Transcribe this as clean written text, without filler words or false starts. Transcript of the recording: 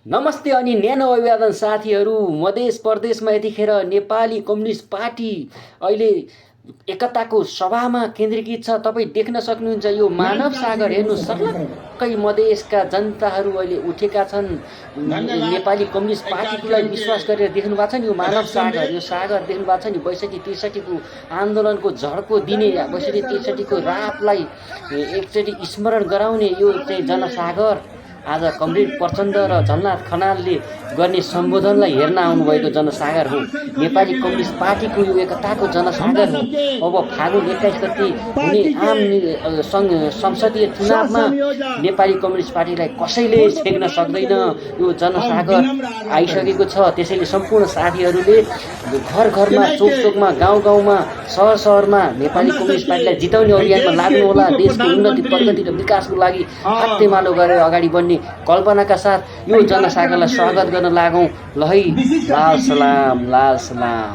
नमस्ते अनि न्यानो अभिवादन साथीहरू। मधेस प्रदेशमा यतिखेर नेपाली कम्युनिस्ट पार्टी अहिले एकताको सभामा केन्द्रीकृत छ। तपाईँ देख्न सक्नुहुन्छ यो मानव सागर हेर्नु सर्लक्कै मधेसका जनताहरू अहिले उठेका छन्। नेपाली कम्युनिस्ट पार्टीलाई विश्वास गरेर देख्नु भएको छ नि यो मानव सागर, यो सागर देख्नु भएको छ नि। ६२-६३को आन्दोलनको झड्को दिने, ६२-६३को रातलाई एकचोटि स्मरण गराउने यो चाहिँ जनसागर आज कमरेड प्रचण्ड र झलनाथ खनालले गर्ने सम्बोधनलाई हेर्न आउनुभएको जनसागर हो। नेपाली कम्युनिस्ट पार्टीको यो एकताको जनसागर हो। अब फागुन २१ गते हुने आम संसदीय चुनावमा नेपाली कम्युनिस्ट पार्टीलाई कसैले छेक्न सक्दैन। यो जनसागर आइसकेको छ। त्यसैले सम्पूर्ण साथीहरूले घर घरमा, चोक चोकमा, गाउँ गाउँमा, सहर सहरमा नेपाली कम्युनिस्ट पार्टीलाई जिताउने अभियानमा लाग्नुहोला। देशको उन्नति, प्रगति र विकासको लागि हात्तेमालो गरेर अगाडि बढ्ने कल्पनाका साथ यो जनसागरलाई स्वागत गर्न लागौँ। ल है, लाल सलाम, लाल सलाम।